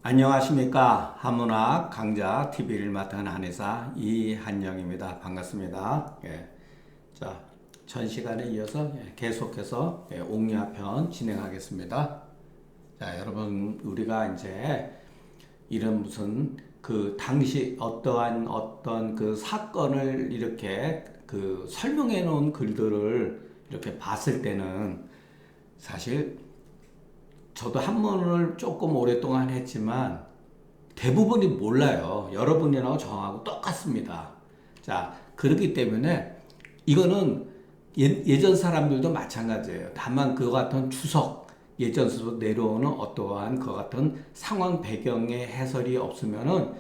안녕하십니까. 한문학 강좌 TV를 맡은 한의사 이한영입니다. 반갑습니다. 자, 전 시간에 이어서 계속해서 옥류화편 진행하겠습니다. 자, 여러분, 우리가 이제 이런 무슨 그 당시 어떤 그 사건을 이렇게 그 설명해 놓은 글들을 이렇게 봤을 때는 사실 저도 한문을 조금 오랫동안 했지만 대부분이 몰라요. 여러분이랑 저하고 똑같습니다. 자, 그렇기 때문에 이거는 예전 사람들도 마찬가지예요. 다만 그와 같은 추석, 예전서부터 내려오는 어떠한 그 같은 상황 배경의 해설이 없으면은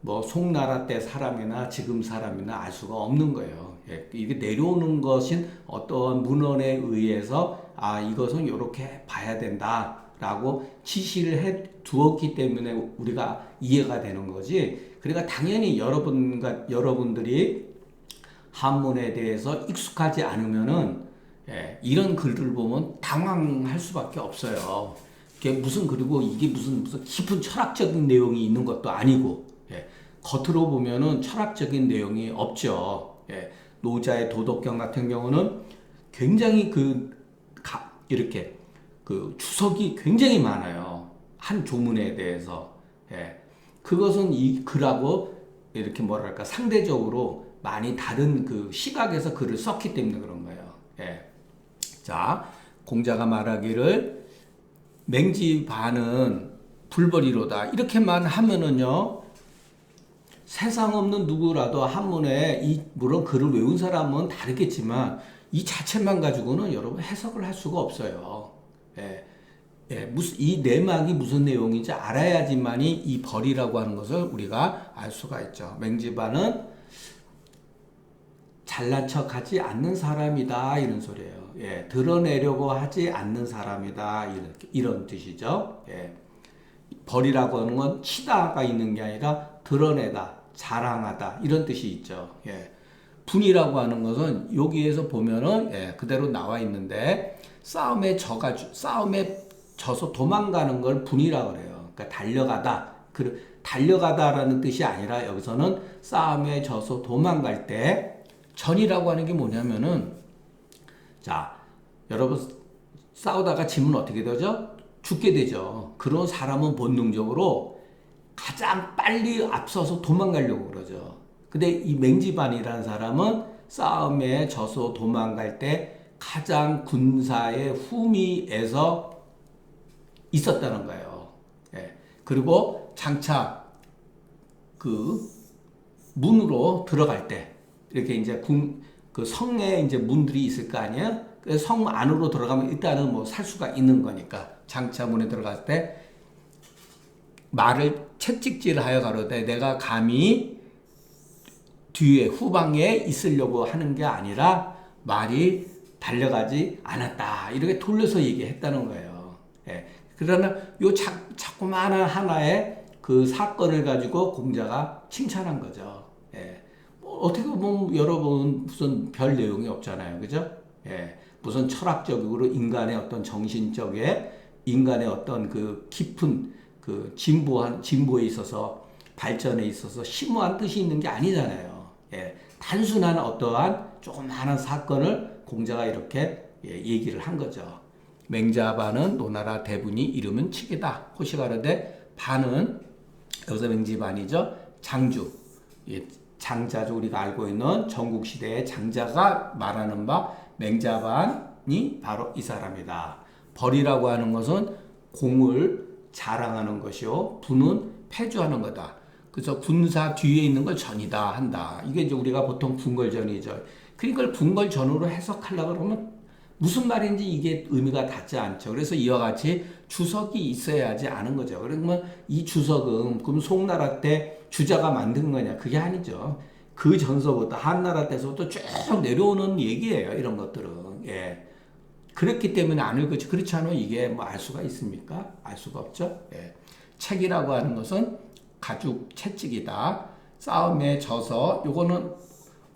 뭐 송나라 때 사람이나 지금 사람이나 알 수가 없는 거예요. 이게 내려오는 것인 어떠한 문헌에 의해서 이것은 이렇게 봐야 된다라고 지시를 해 두었기 때문에 우리가 이해가 되는 거지. 그러니까 당연히 여러분들이 한문에 대해서 익숙하지 않으면은 이런 글들을 보면 당황할 수밖에 없어요. 그리고 이게 무슨 깊은 철학적인 내용이 있는 것도 아니고, 겉으로 보면은 철학적인 내용이 없죠. 노자의 도덕경 같은 경우는 굉장히 이렇게 추석이 굉장히 많아요. 한 조문에 대해서. 그것은 이 글하고 이렇게 뭐랄까 상대적으로 많이 다른 그 시각에서 글을 썼기 때문에 그런 거예요. 자, 공자가 말하기를 맹지반은 불벌이로다. 이렇게만 하면은요, 세상 없는 누구라도 한문에 물론 글을 외운 사람은 다르겠지만 이 자체만 가지고는 여러분 해석을 할 수가 없어요. 이 내막이 무슨 내용인지 알아야지만이 이 벌이라고 하는 것을 우리가 알 수가 있죠. 맹지반은 잘난 척하지 않는 사람이다 이런 소리예요. 드러내려고 하지 않는 사람이다 이런 뜻이죠. 벌이라고 하는 건 치다가 있는 게 아니라 드러내다, 자랑하다 이런 뜻이 있죠. 분이라고 하는 것은 여기에서 보면은 그대로 나와 있는데 싸움에 져서 도망가는 걸 분이라고 그래요. 그러니까 달려가다라는 뜻이 아니라 여기서는 싸움에 져서 도망갈 때 전이라고 하는 게 뭐냐면은 자, 여러분 싸우다가 지면 어떻게 되죠? 죽게 되죠. 그런 사람은 본능적으로 가장 빨리 앞서서 도망가려고 그러죠. 근데 이 맹지반이라는 사람은 싸움에 져서 도망갈 때 가장 군사의 후미에서 있었다는 거예요. 그리고 장차 그 문으로 들어갈 때 이렇게 이제 그 성에 이제 문들이 있을 거 아니에요? 그래서 성 안으로 들어가면 일단은 뭐 살 수가 있는 거니까 장차 문에 들어갈 때 말을 채찍질하여 가로되 내가 감히 뒤에 후방에 있으려고 하는 게 아니라 말이 달려가지 않았다 이렇게 돌려서 얘기했다는 거예요. 그러나 요 자꾸만한 하나의 그 사건을 가지고 공자가 칭찬한 거죠. 어떻게 보면 여러분 무슨 별 내용이 없잖아요, 그죠? 무슨 철학적으로 인간의 어떤 인간의 어떤 그 깊은 그 진보에 있어서 발전에 있어서 심오한 뜻이 있는 게 아니잖아요. 단순한 어떠한 조그마한 사건을 공자가 이렇게 얘기를 한 거죠. 맹자반은 노나라 대분이 이르면 치기다. 호시가르되 반은 여기서 맹지반이죠. 장주. 장자죠. 우리가 알고 있는 전국시대의 장자가 말하는 바 맹자반이 바로 이 사람이다. 벌이라고 하는 것은 공을 자랑하는 것이요. 부는 패주하는 거다. 그래서 군사 뒤에 있는 걸 전이다 한다. 이게 이제 우리가 보통 궁궐전이죠. 그러니까 궁궐전으로 해석하려고 그러면 무슨 말인지 이게 의미가 닿지 않죠. 그래서 이와 같이 주석이 있어야지 아는 거죠. 그러면 이 주석은 그럼 송나라 때 주자가 만든 거냐? 그게 아니죠. 그 전서부터 한나라 때서부터 쭉 내려오는 얘기예요. 이런 것들은. 그렇기 때문에 안 읽었지. 그렇지 않으면 이게 뭐 알 수가 있습니까? 알 수가 없죠. 책이라고 하는 것은 가죽 채찍이다. 싸움에 져서 요거는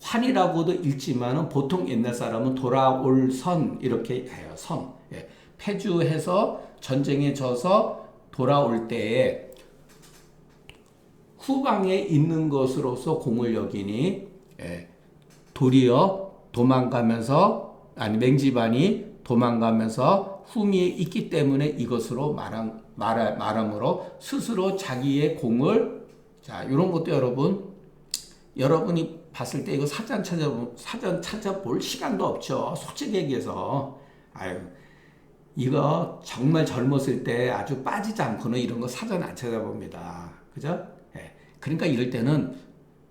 환이라고도 읽지만은 보통 옛날 사람은 돌아올 선 이렇게 해요. 선. 패주해서 전쟁에 져서 돌아올 때에 후방에 있는 것으로서 공을 여기니 도리어 도망가면서 맹지반이 도망가면서 후미에 있기 때문에 이것으로 말함으로 스스로 자기의 공을 자 이런 것도 여러분이 봤을 때 이거 사전 찾아볼 시간도 없죠. 솔직히 얘기해서 이거 정말 젊었을 때 아주 빠지지 않고는 이런 거 사전 안 찾아봅니다. 그죠? 그러니까 이럴 때는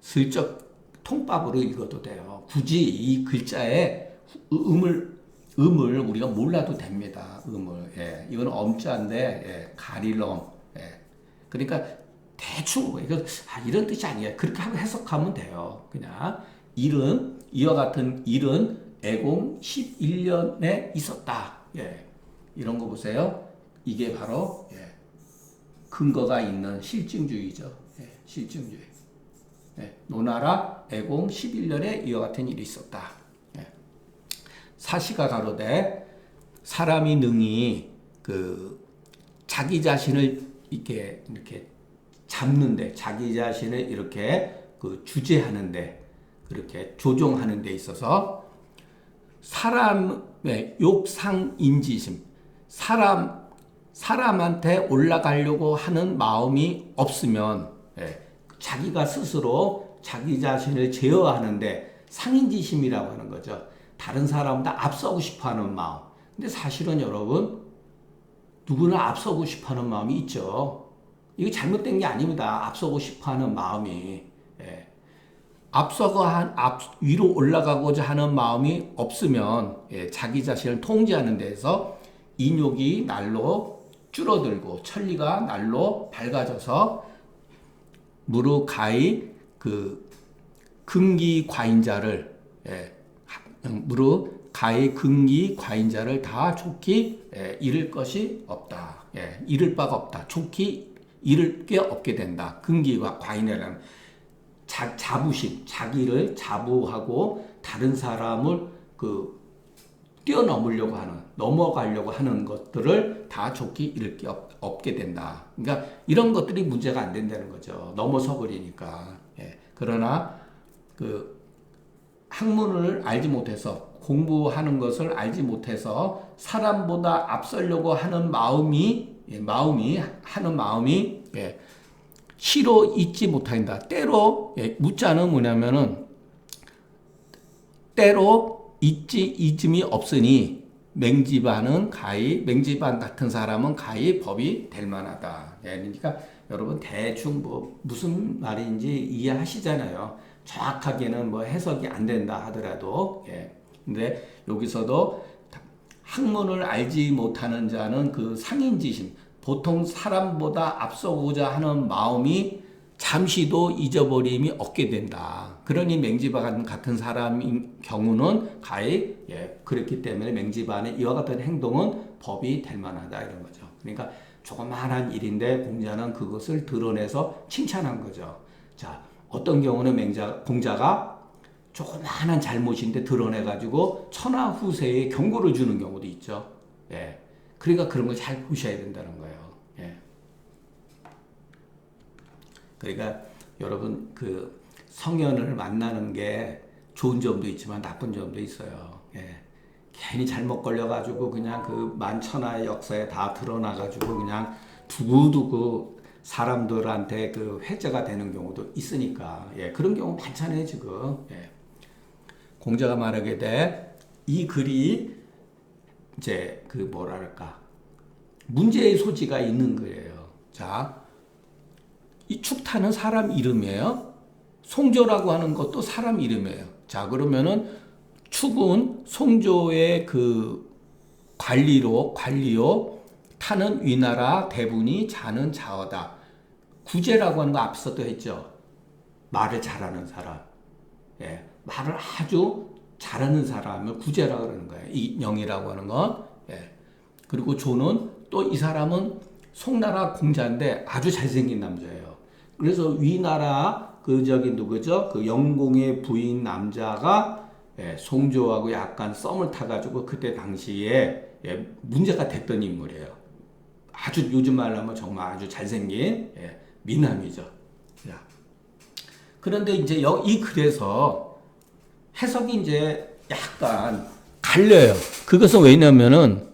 슬쩍 통밥으로 읽어도 돼요. 굳이 이 글자에 음을 우리가 몰라도 됩니다. 이건 엄자인데 가릴 엄. 그러니까 대충 이런 뜻이 아니에요. 그렇게 하고 해석하면 돼요. 그냥 이와 같은 일은 애공 11년에 있었다. 이런 거 보세요. 이게 바로 근거가 있는 실증주의죠. 실증주의. 노나라 애공 11년에 이와 같은 일이 있었다. 사시가 가로되 사람이 능히 자기 자신을 이렇게 잡는데 자기 자신을 이렇게 주재하는데 그렇게 조종하는 데 있어서 사람의 욕상인지심 사람한테 올라가려고 하는 마음이 없으면 자기가 스스로 자기 자신을 제어하는데 상인지심이라고 하는 거죠. 다른 사람보다 앞서고 싶어하는 마음. 근데 사실은 여러분 누구나 앞서고 싶어하는 마음이 있죠. 이게 잘못된 게 아닙니다. 앞서고 싶어하는 마음이 위로 올라가고자 하는 마음이 없으면 자기 자신을 통제하는 데에서 인욕이 날로 줄어들고 천리가 날로 밝아져서 무르가이 근기 과인자를 무르가이 근기 과인자를 다 좋게 잃을 것이 없다. 잃을 바가 없다. 좋게 잃을 게 없게 된다. 근기와 과인이라는 자부심, 자기를 자부하고 다른 사람을 뛰어넘으려고 넘어가려고 하는 것들을 다 좋게 잃을 게 없게 된다. 그러니까 이런 것들이 문제가 안 된다는 거죠. 넘어서 버리니까. 그러나 학문을 알지 못해서 공부하는 것을 알지 못해서 사람보다 앞서려고 하는 마음이 시로 잊지 못한다. 때로 묻자는 뭐냐면은 때로 잊음이 없으니 맹지반 같은 사람은 가히 법이 될 만하다. 그러니까 여러분 대충 무슨 말인지 이해하시잖아요. 정확하게는 해석이 안 된다 하더라도 근데 여기서도 학문을 알지 못하는 자는 상인지심 보통 사람보다 앞서고자 하는 마음이 잠시도 잊어버림이 없게 된다. 그러니 맹지반 같은 사람인 경우는 가히 그렇기 때문에 맹지반의 이와 같은 행동은 법이 될 만하다 이런 거죠. 그러니까 조그마한 일인데 공자는 그것을 드러내서 칭찬한 거죠. 자, 어떤 경우는 공자가 조그마한 잘못인데 드러내가지고 천하후세에 경고를 주는 경우도 있죠. 그러니까 그런 걸 잘 보셔야 된다는 거예요. 그러니까 여러분 성현을 만나는 게 좋은 점도 있지만 나쁜 점도 있어요. 괜히 잘못 걸려가지고 그냥 만천하의 역사에 다 드러나가지고 그냥 두고두고 사람들한테 회자가 되는 경우도 있으니까 그런 경우 많잖아요 지금. 공자가 말하게 돼 이 글이 이제 문제의 소지가 있는 거예요. 자, 이 축타는 사람 이름이에요. 송조라고 하는 것도 사람 이름이에요. 자, 그러면은 축은 송조의 관리요, 타는 위나라 대분이 자는 자어다. 구제라고 하는 거 앞서도 했죠. 말을 잘하는 사람. 말을 아주 잘하는 사람을 구제라고 그러는 거예요. 이 영이라고 하는 건. 그리고 조는 또 이 사람은 송나라 공자인데 아주 잘생긴 남자예요. 그래서 위나라 누구죠? 영공의 부인 남자가 송조하고 약간 썸을 타가지고 그때 당시에 문제가 됐던 인물이에요. 아주 요즘 말로 하면 정말 아주 잘생긴 미남이죠. 자, 그런데 이제 이 글에서 해석이 이제 약간 갈려요. 그것은 왜냐면은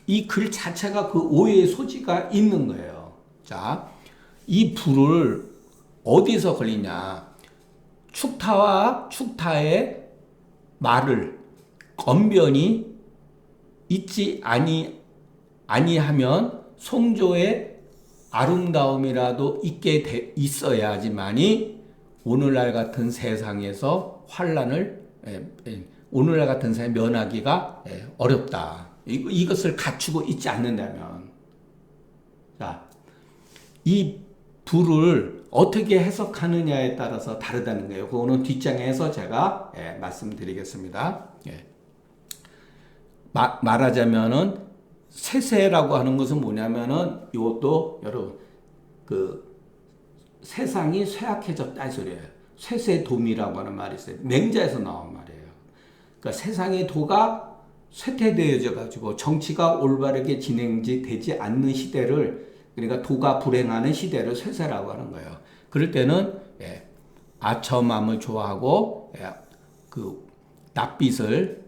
이 글 자체가 그 오해의 소지가 있는 거예요. 자, 이 불을 어디서 걸리냐? 축타와 축타의 말을 언변이 있지 아니하면 송조의 아름다움이라도 있어야지만이 오늘날 같은 세상에서 오늘날 같은 세상에 면하기가 어렵다. 이것을 갖추고 있지 않는다면, 자, 이 불을 어떻게 해석하느냐에 따라서 다르다는 거예요. 그거는 뒷장에서 제가 말씀드리겠습니다. 말하자면은 세세라고 하는 것은 뭐냐면은 이것도 여러분 그 세상이 쇠약해졌다 이 소리예요. 쇠세돔이라고 하는 말이 있어요. 맹자에서 나온 말이에요. 그러니까 세상의 도가 쇠퇴되어져 가지고 정치가 올바르게 진행되지 않는 시대를, 그러니까 도가 불행하는 시대를 쇠세라고 하는 거예요. 그럴 때는 아첨함을 좋아하고 그 낯빛을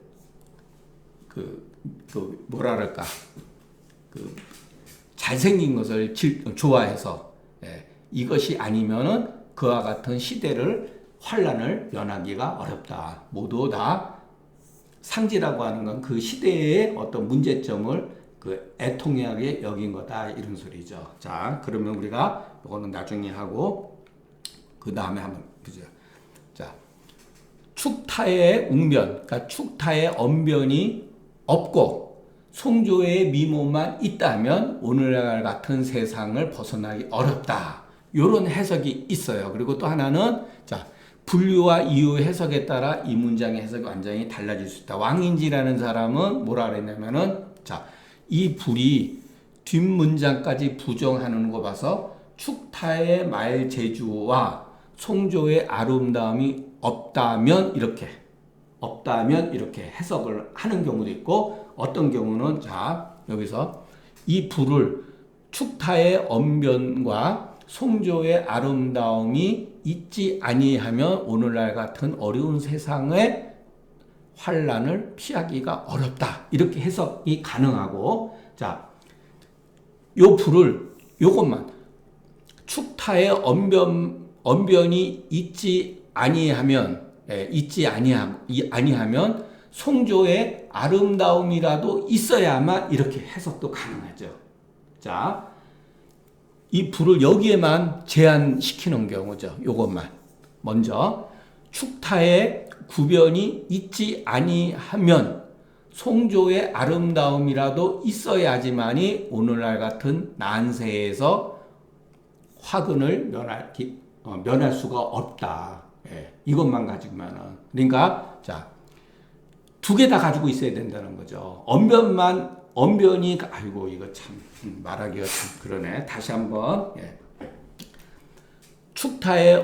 뭐랄까 잘생긴 것을 좋아해서 이것이 아니면은 그와 같은 시대를 환란을 면하기가 어렵다. 모두 다 상지라고 하는 건 그 시대의 어떤 문제점을 애통하게 여긴 거다 이런 소리죠. 자, 그러면 우리가 이거는 나중에 하고 그 다음에 한번 보죠. 자, 축타의 웅변, 그러니까 축타의 언변이 없고 송조의 미모만 있다면 오늘날 같은 세상을 벗어나기 어렵다. 이런 해석이 있어요. 그리고 또 하나는 자, 분류와 이유 해석에 따라 이 문장의 해석이 완전히 달라질 수 있다. 왕인지라는 사람은 뭐라 그랬냐면은 자, 이 불이 뒷문장까지 부정하는 거 봐서 축타의 말 재주와 송조의 아름다움이 없다면 이렇게 해석을 하는 경우도 있고, 어떤 경우는 자, 여기서 이 불을 축타의 언변과 송조의 아름다움이 있지 아니하면 오늘날 같은 어려운 세상의 환란을 피하기가 어렵다. 이렇게 해석이 가능하고, 자, 요 불을 요것만 축타의 언변이 있지 아니하면 송조의 아름다움이라도 있어야만 이렇게 해석도 가능하죠. 자, 이 불을 여기에만 제한시키는 경우죠. 요것만. 먼저 축타의 구변이 있지 아니하면 송조의 아름다움이라도 있어야지만이 오늘날 같은 난세에서 화근을 면할 수가 없다. 이것만 가지고만은. 그러니까 자, 두 개 다 가지고 있어야 된다는 거죠. 언변이 아이고 이거 참 말하기가 참 그러네. 다시 한번. 축타의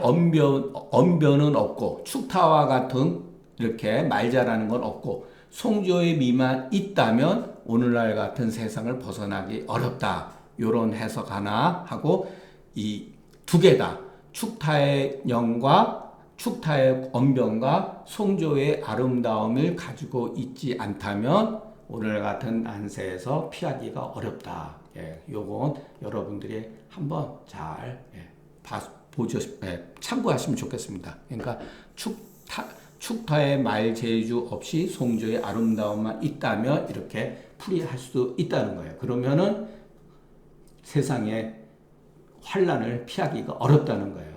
언변은 없고 축타와 같은 이렇게 말 잘하는 건 없고 송조의 미만 있다면 오늘날 같은 세상을 벗어나기 어렵다. 이런 해석 하나 하고, 이 두 개 다 축타의 영과 축타의 언변과 송조의 아름다움을 가지고 있지 않다면 오늘 같은 난세에서 피하기가 어렵다. 요건 여러분들이 한번 잘 참고하시면 좋겠습니다. 그러니까 축타의 말 재주 없이 송조의 아름다움만 있다면 이렇게 풀이할 수도 있다는 거예요. 그러면은 세상에 환란을 피하기가 어렵다는 거예요.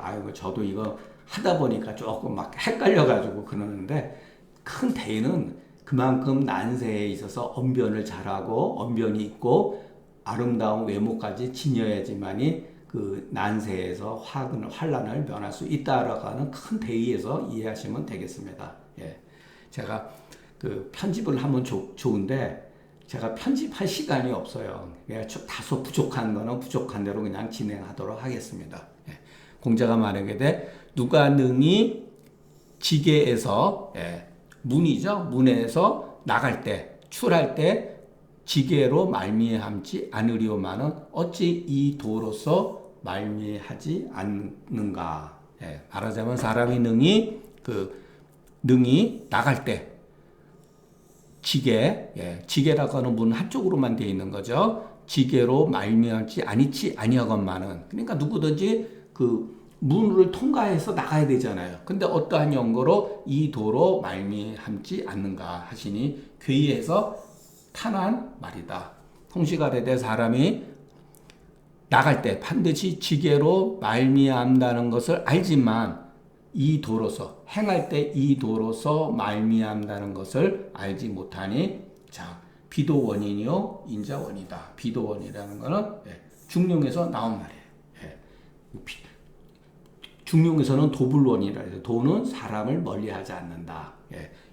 아이고 저도 이거 하다 보니까 조금 막 헷갈려가지고 그러는데, 큰 대의는 그만큼 난세에 있어서 언변을 잘하고 언변이 있고 아름다운 외모까지 지녀야지만이 그 난세에서 환란을 면할 수 있다라고 하는 큰 대의에서 이해하시면 되겠습니다. 제가 그 편집을 하면 좋은데 제가 편집할 시간이 없어요. 다소 부족한 거는 부족한 대로 그냥 진행하도록 하겠습니다. 공자가 말하게 누가 능히 지게에서 문이죠. 문에서 나갈 때 출할 때 지게로 말미암지 않으리오마는 어찌 이 도로서 말미하지 않는가. 예, 말하자면 사람이 능이 나갈 때 지게, 지게라고 하는 문 한쪽으로만 되어 있는 거죠. 지게로 말미암지 아니하건만은, 그러니까 누구든지 그 문을 통과해서 나가야 되잖아요. 근데 어떠한 연고로 이 도로 말미암지 않는가 하시니 괴이해서 탄한 말이다. 통시가래대 사람이 나갈 때 반드시 지게로 말미암다는 것을 알지만 이 도로서 행할 때 이 도로서 말미암다는 것을 알지 못하니 자 비도 원인이요 인자 원이다. 비도 원이라는 것은 중용에서 나온 말이에요. 중용에서는 도불원이라 해서 도는 사람을 멀리하지 않는다.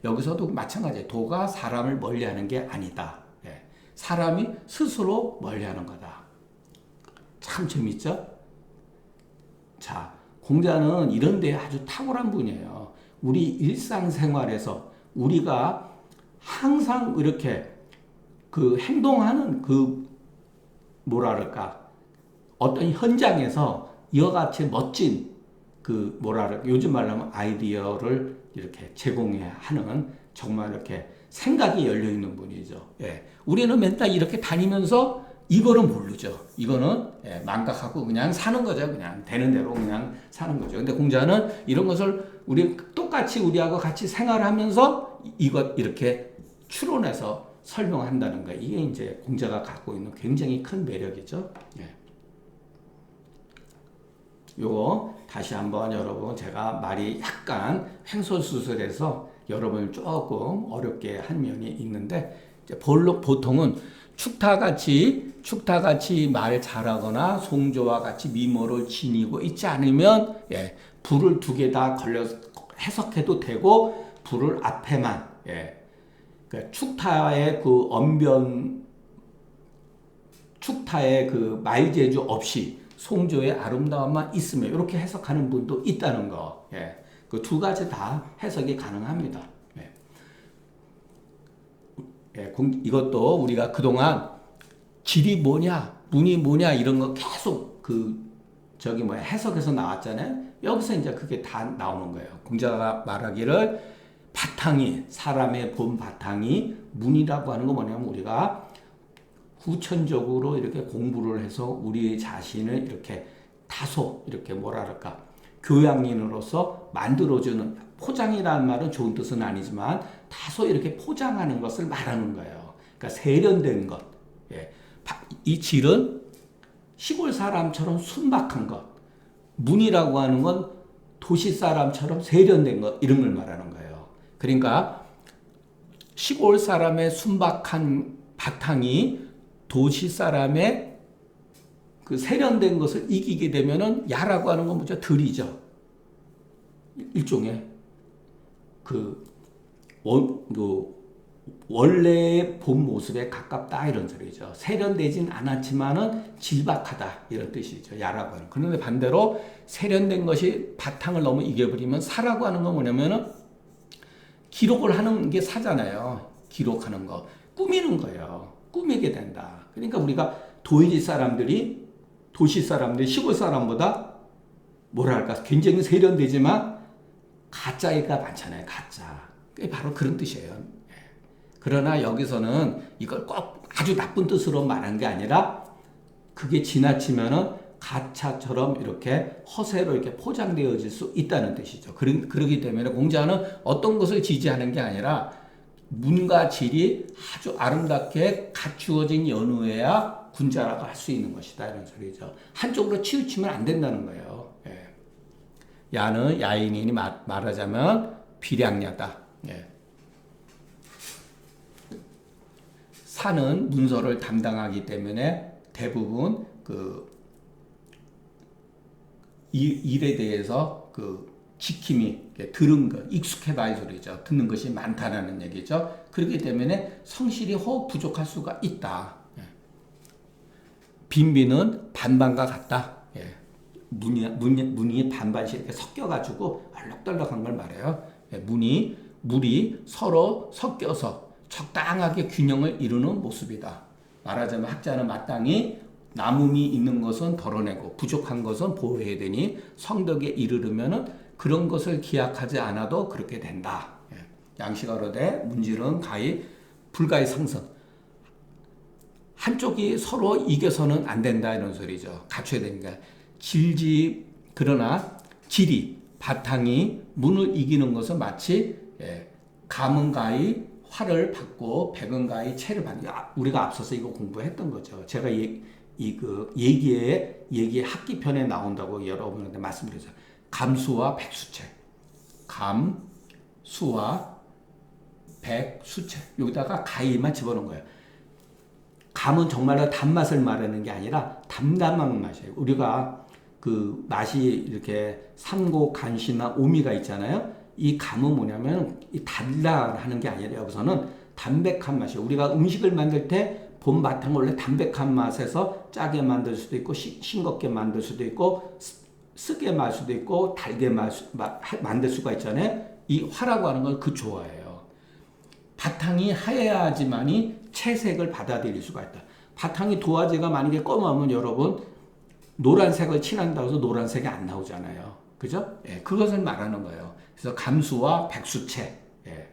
여기서도 마찬가지예요. 도가 사람을 멀리하는 게 아니다. 사람이 스스로 멀리하는 거다. 참 재밌죠? 자, 공자는 이런 데 아주 탁월한 분이에요. 우리 일상생활에서 우리가 항상 이렇게 그 행동하는 뭐랄까 어떤 현장에서 이와 같이 멋진 요즘 말로 하면 아이디어를 이렇게 제공하는 정말 이렇게 생각이 열려 있는 분이죠. 우리는 맨날 이렇게 다니면서 이거는 모르죠. 이거는 망각하고 그냥 사는 거죠. 그냥 되는 대로 그냥 사는 거죠. 근데 공자는 이런 것을 똑같이 우리하고 같이 생활하면서 이것 이렇게 추론해서 설명한다는 거예요. 이게 이제 공자가 갖고 있는 굉장히 큰 매력이죠. 요거 다시 한번 여러분 제가 말이 약간 횡설수설해서 여러분을 조금 어렵게 한 면이 있는데 보통은 축타같이 말 잘하거나 송조와 같이 미모를 지니고 있지 않으면 불을 두 개 다 걸려서 해석해도 되고 불을 앞에만 그러니까 축타의 축타의 말재주 없이 송조의 아름다움만 있으면 이렇게 해석하는 분도 있다는 거. 그 두 가지 다 해석이 가능합니다. 이것도 우리가 그동안 질이 뭐냐, 문이 뭐냐 이런 거 계속 해석해서 나왔잖아요. 여기서 이제 그게 다 나오는 거예요. 공자가 말하기를 사람의 본 바탕이 문이라고 하는 거 뭐냐면 우리가 후천적으로 이렇게 공부를 해서 우리 자신을 이렇게 다소 이렇게 교양인으로서 만들어주는 포장이라는 말은 좋은 뜻은 아니지만 다소 이렇게 포장하는 것을 말하는 거예요. 그러니까 세련된 것. 이 질은 시골 사람처럼 순박한 것. 문이라고 하는 건 도시 사람처럼 세련된 것 이런 걸 말하는 거예요. 그러니까 시골 사람의 순박한 바탕이 도시 사람의 세련된 것을 이기게 되면은 야라고 하는 건 뭐죠? 들이죠. 일종의 원래의 본 모습에 가깝다 이런 소리죠. 세련되진 않았지만은 질박하다 이런 뜻이죠. 야라고 하는. 그런데 반대로 세련된 것이 바탕을 너무 이겨버리면 사라고 하는 건 뭐냐면은 기록을 하는 게 사잖아요. 기록하는 거. 꾸미는 거예요. 꾸미게 된다. 그러니까 우리가 도시 사람들이 시골 사람보다 굉장히 세련되지만 가짜가 많잖아요. 가짜. 그게 바로 그런 뜻이에요. 그러나 여기서는 이걸 꼭 아주 나쁜 뜻으로 말한 게 아니라 그게 지나치면은 가짜처럼 이렇게 허세로 이렇게 포장되어질 수 있다는 뜻이죠. 그러기 때문에 공자는 어떤 것을 지지하는 게 아니라 문과 질이 아주 아름답게 갖추어진 연후에야 군자라고 할 수 있는 것이다 이런 소리죠. 한쪽으로 치우치면 안 된다는 거예요. 야는 야인이니 말하자면 비량야다. 산은 문서를 담당하기 때문에 대부분 일에 대해서 지킴이 들은 것, 익숙해다 이 소리죠. 듣는 것이 많다라는 얘기죠. 그렇기 때문에 성실이 혹 부족할 수가 있다. 빈비는 반반과 같다. 문이 반반씩 이렇게 섞여가지고 얼럭덜럭한 걸 말해요. 물이 서로 섞여서 적당하게 균형을 이루는 모습이다. 말하자면 학자는 마땅히 남음이 있는 것은 덜어내고 부족한 것은 보호해야 되니 성덕에 이르르면은 그런 것을 기약하지 않아도 그렇게 된다. 양식하로되 문질은 가히 불가의 상승. 한쪽이 서로 이겨서는 안 된다 이런 소리죠. 갖춰야 되니까. 그러나 질이 바탕이 문을 이기는 것은 마치 감은 가히 활을 받고 백은 가히 채를 받는. 우리가 앞서서 이거 공부했던 거죠. 제가 얘기의 학기편에 나온다고 여러분한테 말씀드렸어요. 감수와 백수채. 감수와 백수채. 여기다가 가히만 집어넣은 거예요. 감은 정말로 단맛을 말하는 게 아니라 담담한 맛이에요. 우리가 그 맛이 이렇게 산고, 간시나 오미가 있잖아요. 이 감은 뭐냐면 이 달달하는 게 아니라 여기서는 담백한 맛이에요. 우리가 음식을 만들 때 본 바탕 원래 담백한 맛에서 짜게 만들 수도 있고 싱겁게 만들 수도 있고 쓰게 말 수도 있고 달게 만들 수가 있잖아요. 이 화라고 하는 건 그 조화예요. 바탕이 하얘야지만이 채색을 받아들일 수가 있다. 바탕이 도화지가 만약에 검으면 여러분 노란색을 칠한다고 해서 노란색이 안 나오잖아요. 그죠? 예, 그것을 말하는 거예요. 그래서 감수와 백수채. 예.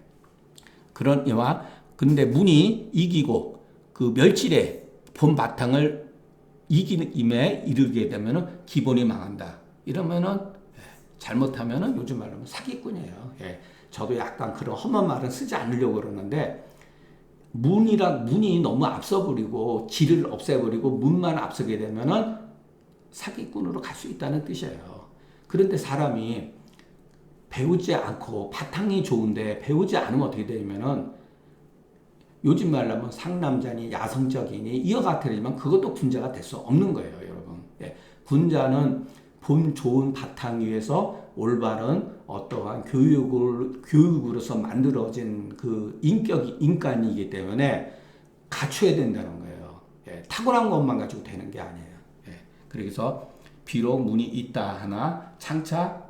그런 이와 근데 문이 이기고 그 멸질의 본 바탕을 이기는 임에 이르게 되면은 기본이 망한다. 이러면은 잘못하면은 요즘 말로 하면 사기꾼이에요. 예. 저도 약간 그런 험한 말은 쓰지 않으려고 그러는데 문이 너무 앞서버리고 질을 없애버리고 문만 앞서게 되면은 사기꾼으로 갈 수 있다는 뜻이에요. 그런데 사람이 배우지 않고 바탕이 좋은데 배우지 않으면 어떻게 되냐면은 요즘 말로 하면 상남자니 야성적이니 이와 같으지만 그것도 군자가 될 수 없는 거예요, 여러분. 예. 군자는 본 좋은 바탕 위에서 올바른 어떠한 교육으로서 만들어진 그 인간이기 때문에 갖춰야 된다는 거예요. 예. 타고난 것만 가지고 되는 게 아니에요. 예. 그래서 비록 문이 있다 하나 장차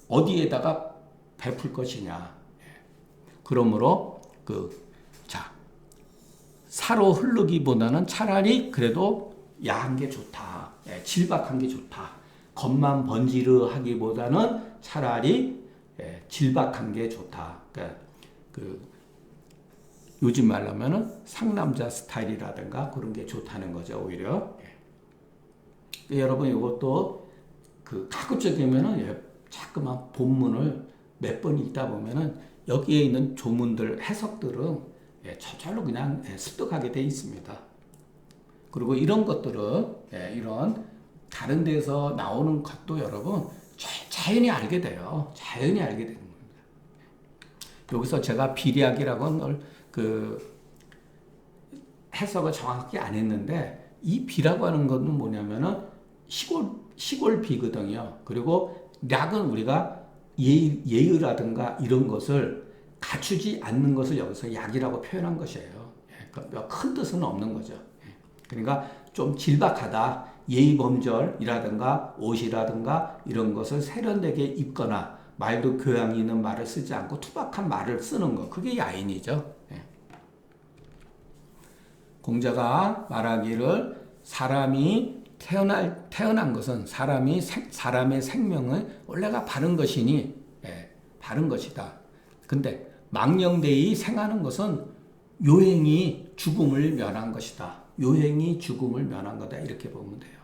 어디에다가 베풀 것이냐. 예. 그러므로 사로 흐르기보다는 차라리 그래도 야한 게 좋다. 예, 질박한 게 좋다. 겉만 번지르하기보다는 차라리 질박한 게 좋다. 그러니까 요즘 말로 하면은 상남자 스타일이라든가 그런 게 좋다는 거죠, 오히려. 예. 여러분 이것도 가급적이면은 자꾸만 본문을 몇 번 읽다 보면은 여기에 있는 조문들 해석들은 저절로 그냥 습득하게 돼 있습니다. 그리고 이런 것들은 이런 다른 데서 나오는 것도 여러분 자연히 알게 돼요. 자연히 알게 되는 겁니다. 여기서 제가 비리학이라고 하는 해석을 정확히 안 했는데 이 비라고 하는 것은 뭐냐면은 시골 비거든요. 그리고 략은 우리가 예의라든가 이런 것을 갖추지 않는 것을 여기서 약이라고 표현한 것이에요. 그러니까 큰 뜻은 없는 거죠. 그러니까 좀 질박하다. 예의범절이라든가 옷이라든가 이런 것을 세련되게 입거나 말도 교양이 있는 말을 쓰지 않고 투박한 말을 쓰는 거. 그게 야인이죠. 공자가 말하기를 사람이 태어난 것은 사람의 생명은 원래가 바른 것이니 바른 것이다. 근데 망령되이 생하는 것은 요행이 죽음을 면한 것이다. 요행이 죽음을 면한 거다. 이렇게 보면 돼요.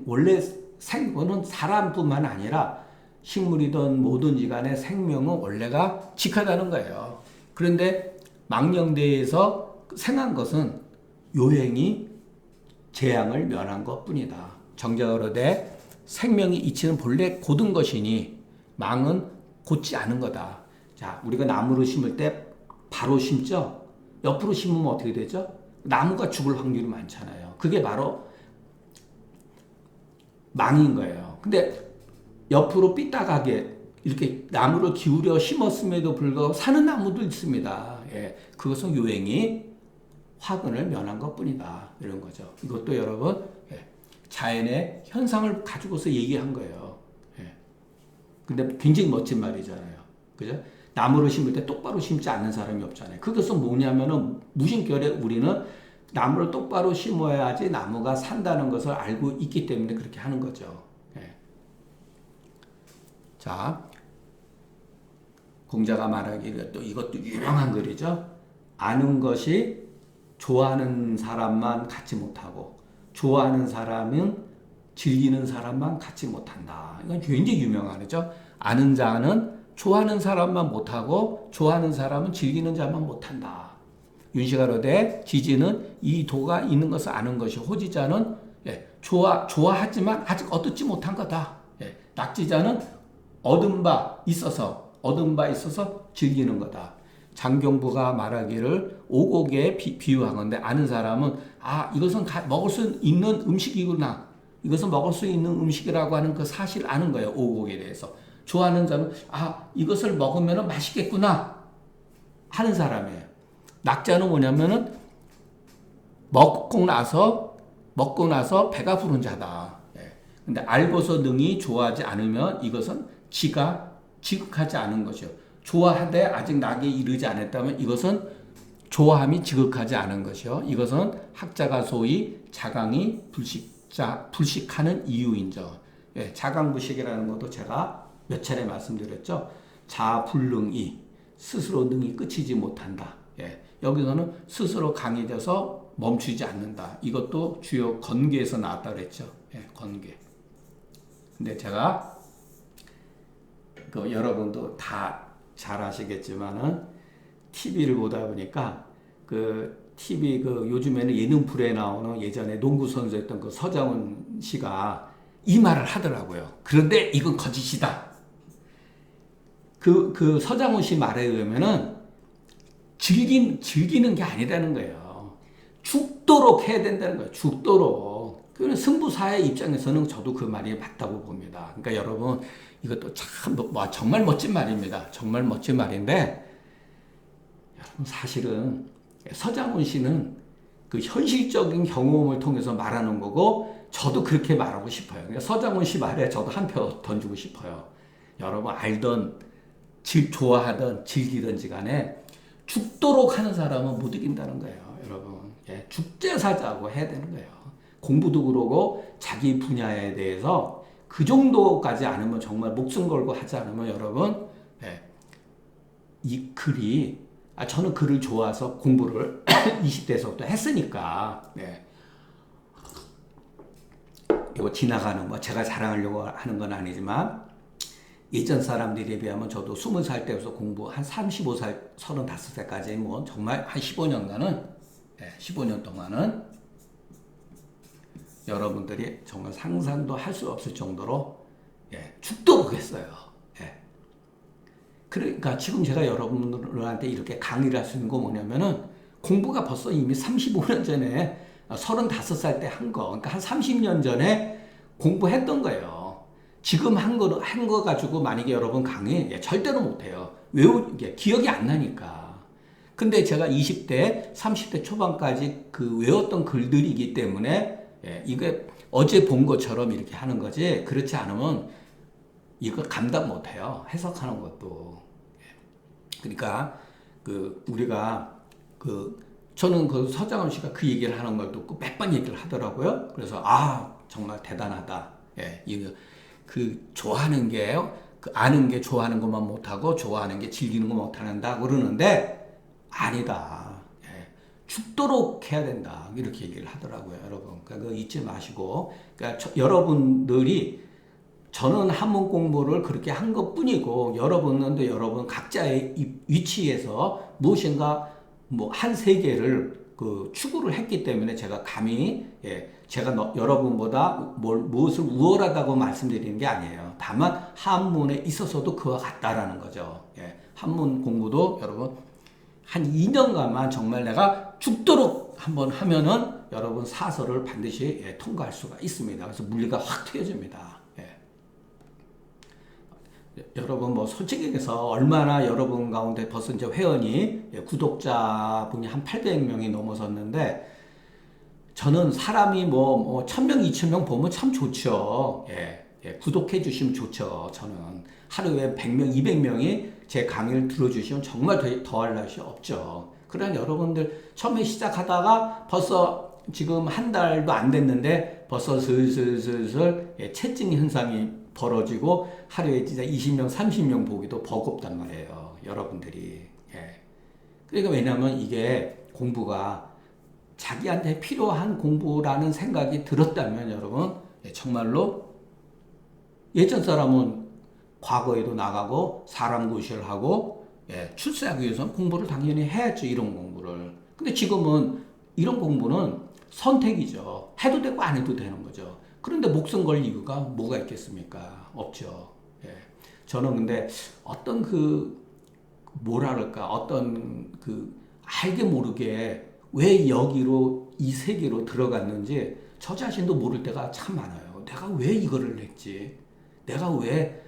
원래 생은 사람뿐만 아니라 식물이든 뭐든지 간에 생명은 원래가 직하다는 거예요. 그런데 망령대에서 생한 것은 요행이 재앙을 면한 것 뿐이다. 정자어르되 생명이 이치는 본래 곧은 것이니 망은 곧지 않은 거다. 자, 우리가 나무를 심을 때 바로 심죠? 옆으로 심으면 어떻게 되죠? 나무가 죽을 확률이 많잖아요. 그게 바로 망인 거예요. 근데 옆으로 삐딱하게 이렇게 나무를 기울여 심었음에도 불구하고 사는 나무도 있습니다. 그것은 요행이 화근을 면한 것 뿐이다. 이런 거죠. 이것도 여러분, 자연의 현상을 가지고서 얘기한 거예요. 근데 굉장히 멋진 말이잖아요. 그죠? 나무를 심을 때 똑바로 심지 않는 사람이 없잖아요. 그것은 뭐냐면은 무심결에 우리는 나무를 똑바로 심어야지 나무가 산다는 것을 알고 있기 때문에 그렇게 하는 거죠. 예. 자, 공자가 말하기를 또 이것도 유명한 글이죠. 아는 것이 좋아하는 사람만 갖지 못하고 좋아하는 사람은 즐기는 사람만 갖지 못한다. 이건 굉장히 유명한 거죠. 아는 자는 좋아하는 사람만 못하고 좋아하는 사람은 즐기는 자만 못한다. 윤시가로되 지지는 이 도가 있는 것을 아는 것이 호지자는 좋아하지만 아직 얻지 못한 거다. 낙지자는 얻은 바 있어서 즐기는 거다. 장경부가 말하기를 오곡에 비유한 건데 아는 사람은 이것은 먹을 수 있는 음식이구나. 이것은 먹을 수 있는 음식이라고 하는 그 사실을 아는 거예요. 오곡에 대해서. 좋아하는 자는 이것을 먹으면 맛있겠구나 하는 사람이에요. 낙자는 뭐냐면은 먹고 나서 배가 부른 자다. 근데 알고서 능히 좋아하지 않으면 이것은 지가 지극하지 않은 것이요. 좋아하되 아직 낙에 이르지 않았다면 이것은 좋아함이 지극하지 않은 것이요. 이것은 학자가 소위 자강이 불식하는 이유인저. 자강불식이라는 것도 제가 몇 차례 말씀드렸죠. 자불능이 스스로 능이 끝이지 못한다. 여기서는 스스로 강해져서 멈추지 않는다. 이것도 주요 건계에서 나왔다 그랬죠. 건계. 근데 제가 여러분도 다 잘 아시겠지만은 TV를 보다 보니까 TV 요즘에는 예능 프로에 나오는 예전에 농구 선수였던 서장훈 씨가 이 말을 하더라고요. 그런데 이건 거짓이다. 서장훈 씨 말에 의하면은 즐기는 게 아니라는 거예요. 죽도록 해야 된다는 거예요. 죽도록. 그는 승부사의 입장에서는 저도 그 말이 맞다고 봅니다. 그러니까 여러분 이것도 참 정말 멋진 말입니다. 정말 멋진 말인데 여러분 사실은 서장훈 씨는 그 현실적인 경험을 통해서 말하는 거고 저도 그렇게 말하고 싶어요. 그러니까 서장훈 씨 말에 저도 한 표 던지고 싶어요. 여러분 알던 좋아하던 즐기든지 간에 죽도록 하는 사람은 못 이긴다는 거예요. 여러분 죽자사자고 해야 되는 거예요. 공부도 그러고 자기 분야에 대해서 그 정도까지 않으면 정말 목숨 걸고 하지 않으면 여러분 이 글이 저는 글을 좋아서 공부를 20대에서부터 했으니까 이거 지나가는 제가 자랑하려고 하는 건 아니지만 예전 사람들에 비하면 저도 20살 때부터 공부 한 35살 35살까지 정말 한 15년 동안은 여러분들이 정말 상상도 할 수 없을 정도로 죽도록 했어요. 그러니까 지금 제가 여러분들한테 이렇게 강의를 할 수 있는 거 뭐냐면은 공부가 벌써 이미 35년 전에 35살 때 한 거, 그러니까 한 30년 전에 공부했던 거예요. 지금 한 거 가지고 만약에 여러분 강의 절대로 못해요. 기억이 안 나니까. 근데 제가 20대, 30대 초반까지 외웠던 글들이기 때문에 이게 어제 본 것처럼 이렇게 하는 거지. 그렇지 않으면 이거 감당 못해요. 해석하는 것도. 그러니까 우리가 저는 서장훈 씨가 그 얘기를 하는 걸 듣고 몇 번 얘기를 하더라고요. 그래서 정말 대단하다. 이거 좋아하는 게 아는 게 좋아하는 것만 못하고 좋아하는 게 즐기는 것만 못한다 그러는데 아니다. 죽도록 해야 된다. 이렇게 얘기를 하더라고요, 여러분. 그거 잊지 마시고. 그러니까 여러분들이 저는 한문 공부를 그렇게 한 것 뿐이고, 여러분은 여러분 각자의 위치에서 무엇인가 한 세계를 추구를 했기 때문에 제가 감히, 제가 여러분보다 무엇을 우월하다고 말씀드리는 게 아니에요. 다만 한문에 있어서도 그와 같다라는 거죠. 한문 공부도 여러분 한 2년간만 정말 내가 죽도록 한번 하면은 여러분 사설을 반드시 통과할 수가 있습니다. 그래서 물리가 확 트여집니다. 여러분 솔직히 얘기해서 얼마나 여러분 가운데 벌써 이제 회원이 구독자분이 한 800명이 넘어섰는데 저는 사람이 1000명, 2000명 보면 참 좋죠. 구독해 주시면 좋죠. 저는 하루에 100명, 200명이 제 강의를 들어주시면 정말 더할 날이 없죠. 그러나 여러분들 처음에 시작하다가 벌써 지금 한 달도 안 됐는데 벌써 슬슬 체증 현상이 벌어지고 하루에 진짜 20명, 30명 보기도 버겁단 말이에요. 여러분들이. 예. 그러니까 왜냐하면 이게 공부가 자기한테 필요한 공부라는 생각이 들었다면 여러분 정말로 예전 사람은 과거에도 나가고 사람 구실을 하고 출세하기 위해서는 공부를 당연히 해야죠. 이런 공부를. 근데 지금은 이런 공부는 선택이죠. 해도 되고 안 해도 되는 거죠. 그런데 목숨 걸 이유가 뭐가 있겠습니까? 없죠. 예. 저는 근데 어떤 뭐랄까 어떤 알게 모르게 왜 여기로 이 세계로 들어갔는지 저 자신도 모를 때가 참 많아요. 내가 왜 이거를 했지? 내가 왜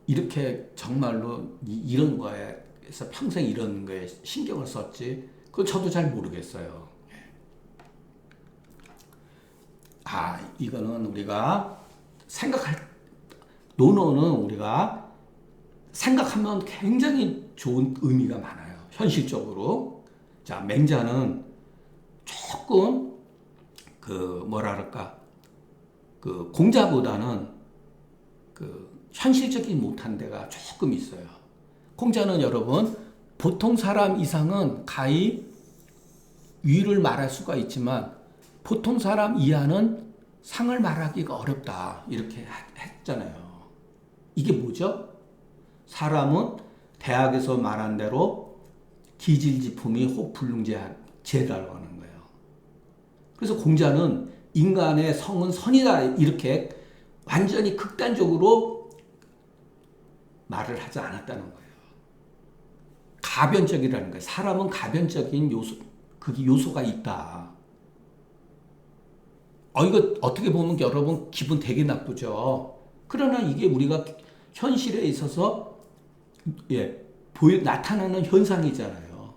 이렇게 정말로 이런 거에서 평생 이런 거에 신경을 썼지? 그걸 저도 잘 모르겠어요. 이거는 우리가 논어는 우리가 생각하면 굉장히 좋은 의미가 많아요. 현실적으로. 자, 맹자는 조금 공자보다는 현실적이지 못한 데가 조금 있어요. 공자는 여러분 보통 사람 이상은 가히 위를 말할 수가 있지만 보통 사람 이하는 상을 말하기가 어렵다 이렇게 했잖아요. 이게 뭐죠? 사람은 대학에서 말한 대로 기질지품이 혹불능제라고 하는 거예요. 그래서 공자는 인간의 성은 선이다 이렇게 완전히 극단적으로 말을 하지 않았다는 거예요. 가변적이라는 거예요. 사람은 가변적인 요소가 있다. 이거 어떻게 보면 여러분 기분 되게 나쁘죠. 그러나 이게 우리가 현실에 있어서 나타나는 현상이잖아요.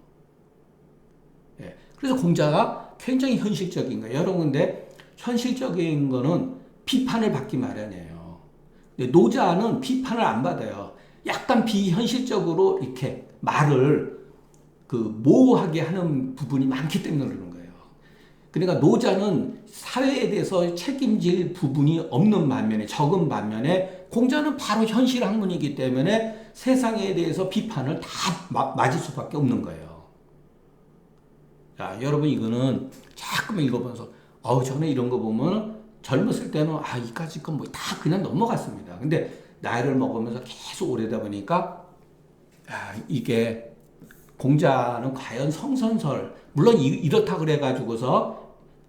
그래서 공자가 굉장히 현실적인 거예요. 여러분 근데 현실적인 거는 비판을 받기 마련이에요. 노자는 비판을 안 받아요. 약간 비현실적으로 이렇게 말을 모호하게 하는 부분이 많기 때문에 그러는 거예요. 그러니까 노자는 사회에 대해서 책임질 부분이 없는 반면에 적은 반면에 공자는 바로 현실 학문이기 때문에 세상에 대해서 비판을 다 맞을 수밖에 없는 거예요. 자, 여러분 이거는 자꾸만 읽어보면서 저는 이런 거 보면 젊었을 때는 이까짓 건 다 그냥 넘어갔습니다. 근데 나이를 먹으면서 계속 오래다 보니까 이게 공자는 과연 성선설 물론 이렇다 그래가지고서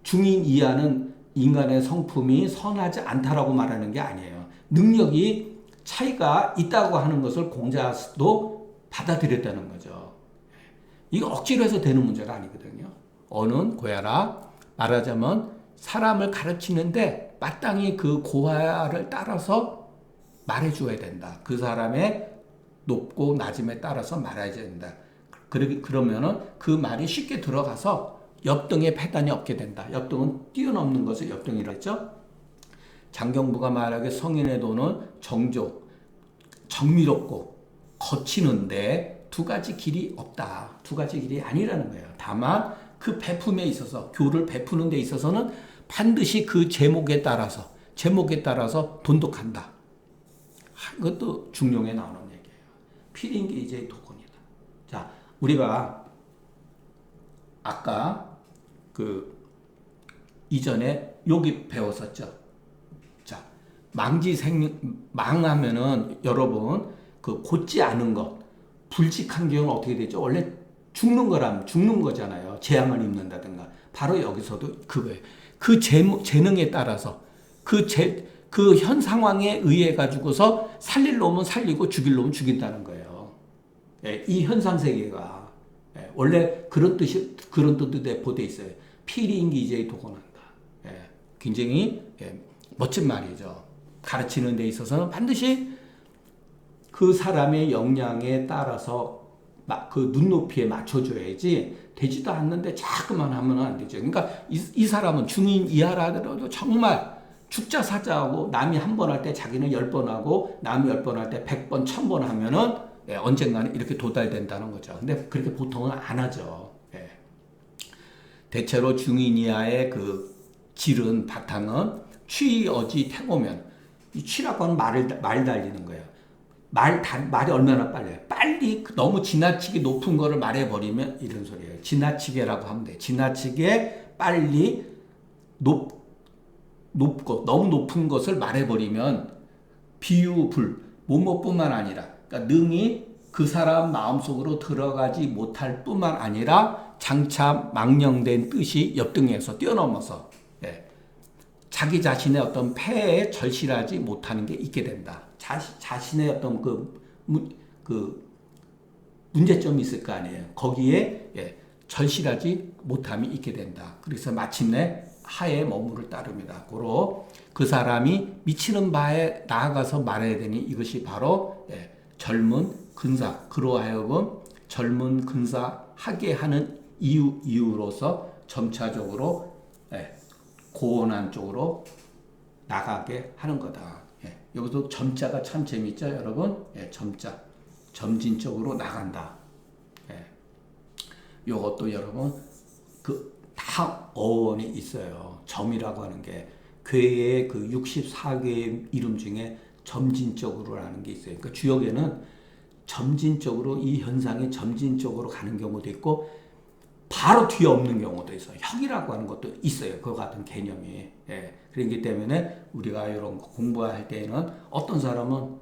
중인 이하는 인간의 성품이 선하지 않다라고 말하는 게 아니에요. 능력이 차이가 있다고 하는 것을 공자도 받아들였다는 거죠. 이거 억지로 해서 되는 문제가 아니거든요. 어는 고야라 말하자면 사람을 가르치는데 마땅히 그 고하를 따라서 말해줘야 된다. 그 사람의 높고 낮음에 따라서 말해야 된다. 그러면은 그 말이 쉽게 들어가서 옆등에 패단이 없게 된다. 옆등은 뛰어넘는 것을 옆등이라고 했죠. 장경부가 말하기에 성인의 도는 정미롭고 거치는데 두 가지 길이 없다. 두 가지 길이 아니라는 거예요. 다만 그 베품에 있어서 교를 베푸는 데 있어서는 반드시 그 제목에 따라서 돈독한다. 이것도 중용에 나오는 얘기예요. 필인게 이제 도건이다. 자, 우리가 아까 이전에 여기 배웠었죠. 자, 망하면은 여러분 곧지 않은 것, 불직한 경우는 어떻게 되죠? 원래 죽는 거잖아요. 재앙을 입는다든가. 바로 여기서도 그거예요. 그 재능에 따라서 그 현 상황에 의해 가지고서 살릴 놈은 살리고 죽일 놈은 죽인다는 거예요. 이 현상 세계가 원래 그런 뜻도 내포돼 있어요. 필인기제에 도건한다. 굉장히 멋진 말이죠. 가르치는 데 있어서는 반드시 그 사람의 역량에 따라서 그 눈높이에 맞춰줘야지 되지도 않는데 자꾸만 하면 안 되죠. 그러니까 이 사람은 중인 이하라더라도 정말 죽자사자하고 남이 한 번 할 때 자기는 10번 하고 남이 10번 할 때 100번, 1000번 하면은 언젠가는 이렇게 도달된다는 거죠. 근데 그렇게 보통은 안 하죠. 예. 대체로 중인 이하의 그 질은 바탕은 취, 어지, 태고면. 이 취라고 하는 말 달리는 거예요. 말이 얼마나 빨라요? 빨리 너무 지나치게 높은 거를 말해버리면 이런 소리예요. 지나치게라고 하면 돼요. 지나치게 빨리 높고 너무 높은 것을 말해버리면 비유불, 뭐뭐뿐만 아니라 그러니까 능히 그 사람 마음속으로 들어가지 못할 뿐만 아니라 장차 망령된 뜻이 옆등에서 뛰어넘어서 자기 자신의 어떤 폐에 절실하지 못하는 게 있게 된다. 자신의 어떤 그 문제점이 있을 거 아니에요. 거기에 절실하지 못함이 있게 된다. 그래서 마침내 하에 머무를 따릅니다. 고로 그 사람이 미치는 바에 나아가서 말해야 되니 이것이 바로 젊은 근사, 그로 하여금 젊은 근사하게 하는 이유로서 점차적으로 고원한 쪽으로 나가게 하는 거다. 여기서 점자가 참 재밌죠, 여러분? 점자, 점진 쪽으로 나간다. 요것도 여러분 다 어원이 있어요. 점이라고 하는 게 괴의 그 64개의 이름 중에 점진적으로라는 게 있어요. 그러니까 주역에는 점진적으로 이 현상이 점진적으로 가는 경우도 있고 바로 뒤에 없는 경우도 있어요. 혁이라고 하는 것도 있어요. 그와 같은 개념이. 그렇기 때문에 우리가 이런 거 공부할 때에는 어떤 사람은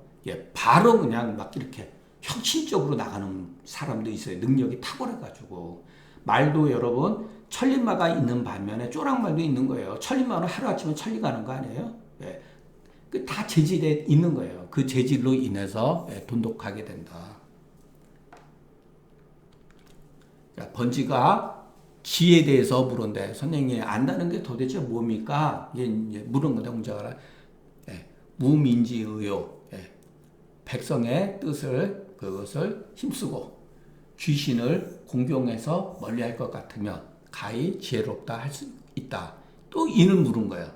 바로 그냥 막 이렇게 혁신적으로 나가는 사람도 있어요. 능력이 탁월해가지고. 말도 여러분 천리마가 있는 반면에 쪼락말도 있는 거예요. 천리마는 하루아침에 천리 가는 거 아니에요? 다 재질에 있는 거예요. 그 재질로 인해서 돈독하게 된다. 번지가 지에 대해서 물은데 선생님이 안다는 게 도대체 뭡니까? 이제 물은 건데 공자가 무민지의요. 백성의 뜻을 그것을 힘쓰고 귀신을 공경해서 멀리할 것 같으면 가히 지혜롭다 할 수 있다. 또 이를 물은 거예요.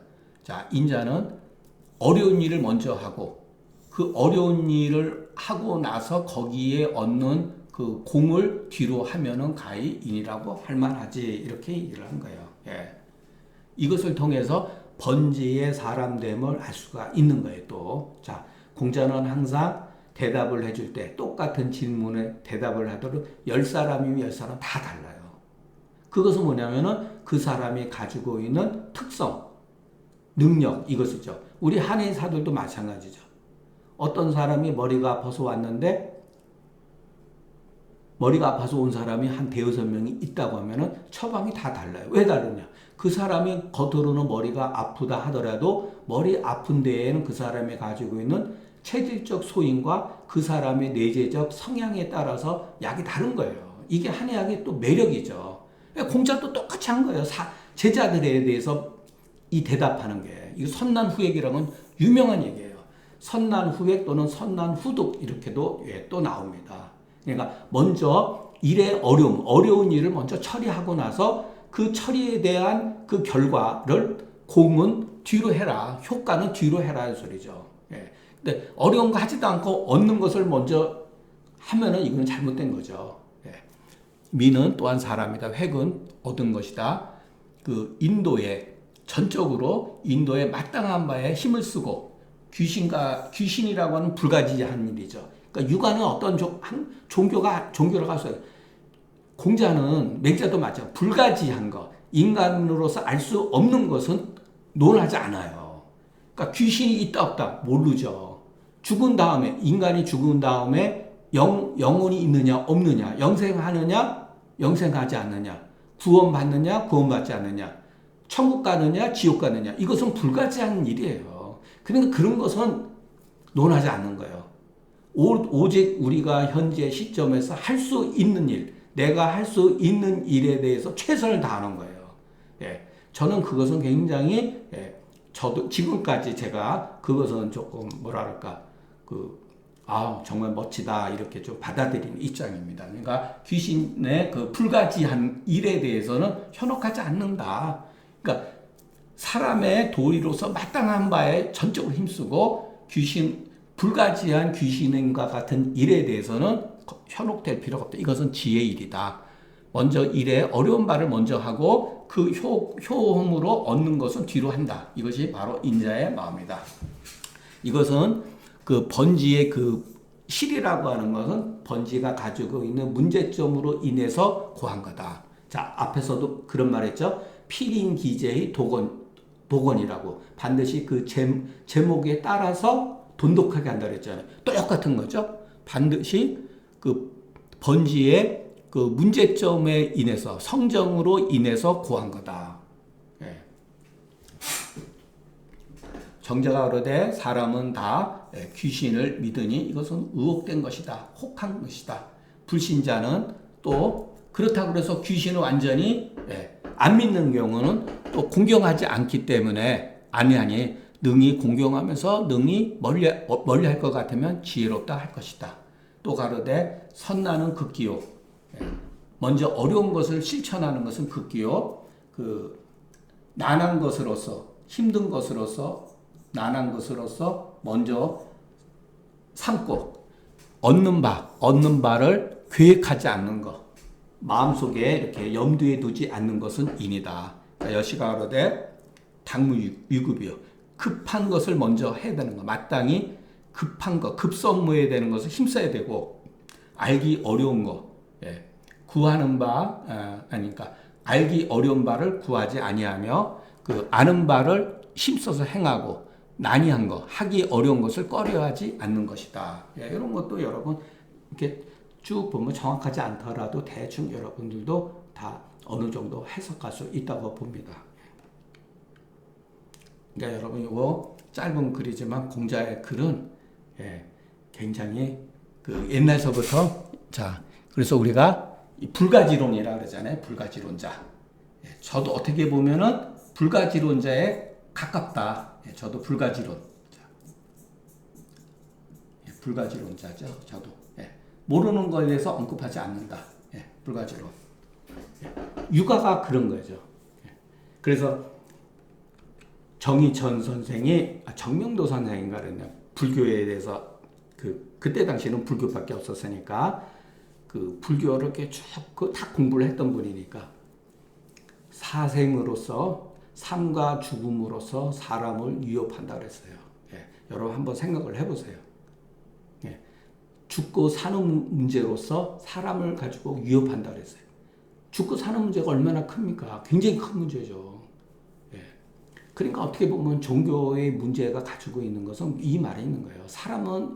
자, 인자는 어려운 일을 먼저 하고 그 어려운 일을 하고 나서 거기에 얻는 그 공을 뒤로 하면은 가히 인이라고 할 만하지. 이렇게 얘기를 한 거예요. 이것을 통해서 번지의 사람됨을 알 수가 있는 거예요. 또 자, 공자는 항상 대답을 해줄 때 똑같은 질문에 대답을 하도록 10사람이면 10사람 다 달라요. 그것은 뭐냐면은 그 사람이 가지고 있는 특성, 능력, 이것이죠. 우리 한의사들도 마찬가지죠. 어떤 사람이 머리가 아파서 왔는데 머리가 아파서 온 사람이 한 대여섯 명이 있다고 하면은 처방이 다 달라요. 왜 다르냐? 그 사람이 겉으로는 머리가 아프다 하더라도 머리 아픈 데에는 그 사람이 가지고 있는 체질적 소인과 그 사람의 내재적 성향에 따라서 약이 다른 거예요. 이게 한의학의 또 매력이죠. 공자도 똑같이 한 거예요. 제자들에 대해서 이 대답하는 게. 이거 선난후액이라는 유명한 얘기예요. 선난후액 또는 선난후독 이렇게도 또 나옵니다. 그러니까 먼저 일의 어려운 일을 먼저 처리하고 나서 그 처리에 대한 그 결과를 공은 뒤로 해라. 효과는 뒤로 해라. 이 소리죠. 근데 어려운 거 하지도 않고 얻는 것을 먼저 하면은 이건 잘못된 거죠. 미는 또한 사람이다. 획은 얻은 것이다. 그 인도에 전적으로 인도에 마땅한 바에 힘을 쓰고 귀신이라고 하는 불가지한 일이죠. 그러니까 육아는 어떤 종교라고 할 수 있어요. 공자는 맹자도 마찬가지. 불가지한 거, 인간으로서 알 수 없는 것은 논하지 않아요. 그러니까 귀신이 있다 없다 모르죠. 죽은 다음에 인간이 죽은 다음에 영혼이 있느냐 없느냐, 영생하느냐 영생하지 않느냐, 구원받느냐 구원받지 않느냐, 천국 가느냐 지옥 가느냐, 이것은 불가지한 일이에요. 그러니까 그런 것은 논하지 않는 거예요. 오직 우리가 현재 시점에서 할 수 있는 일, 내가 할 수 있는 일에 대해서 최선을 다하는 거예요. 저는 그것은 굉장히 저도 지금까지 제가 그것은 조금 정말 멋지다 이렇게 좀 받아들이는 입장입니다. 그러니까 귀신의 그 불가지한 일에 대해서는 현혹하지 않는다. 그러니까 사람의 도리로서 마땅한 바에 전적으로 힘쓰고 귀신 불가지한 귀신과 같은 일에 대해서는 현혹될 필요가 없다. 이것은 지혜의 일이다. 먼저 일에 어려운 바를 먼저 하고 그 효험으로 얻는 것은 뒤로 한다. 이것이 바로 인자의 마음이다. 이것은 그 번지의 그 실이라고 하는 것은 번지가 가지고 있는 문제점으로 인해서 고한 거다. 자, 앞에서도 그런 말 했죠. 필인기재의 도건이라고. 반드시 그 제목에 따라서 돈독하게 한다 그랬잖아요. 똑같은 거죠. 반드시 그 번지의 그 문제점에 인해서 성정으로 인해서 고한 거다. 예. 정자가 그러되 사람은 다 귀신을 믿으니 이것은 의혹된 것이다. 혹한 것이다. 불신자는 또 그렇다고 해서 귀신을 완전히 안 믿는 경우는 또 공경하지 않기 때문에 아니 능히 공경하면서 능히 멀리할 것 같으면 지혜롭다 할 것이다. 또 가로되 선나는 극기요. 먼저 어려운 것을 실천하는 것은 극기요. 그 난한 것으로서 힘든 것으로서 난한 것으로서 먼저 삼고 얻는 바를 계획하지 않는 것. 마음속에 이렇게 염두에 두지 않는 것은 인이다. 여시가 가로되 당무위급이요. 급한 것을 먼저 해야 되는 거. 마땅히 급한 거, 급선무해야 되는 것을 힘써야 되고 알기 어려운 거, 구하는 바, 아니까 알기 어려운 바를 구하지 아니하며 그 아는 바를 힘써서 행하고 난이한 거, 하기 어려운 것을 꺼려하지 않는 것이다. 이런 것도 여러분 이렇게 쭉 보면 정확하지 않더라도 대충 여러분들도 다 어느 정도 해석할 수 있다고 봅니다. 그러니까 여러분 이거 짧은 글이지만 공자의 글은 굉장히 그 옛날서부터 그래서 우리가 불가지론이라 그러잖아요. 불가지론자. 저도 어떻게 보면은 불가지론자에 가깝다. 저도 불가지론. 불가지론자죠. 저도. 모르는 것에 대해서 언급하지 않는다. 불가지론. 육아가 그런 거죠. 그래서 정의천 선생이 정명도 선생인가 그랬네요. 불교에 대해서 그때 당시에는 불교밖에 없었으니까 그 불교를 이렇게 쭉 다 공부를 했던 분이니까 사생으로서 삶과 죽음으로서 사람을 위협한다 그랬어요. 여러분 한번 생각을 해보세요. 죽고 사는 문제로서 사람을 가지고 위협한다 그랬어요. 죽고 사는 문제가 얼마나 큽니까? 굉장히 큰 문제죠. 그러니까 어떻게 보면 종교의 문제가 가지고 있는 것은 이 말이 있는 거예요. 사람은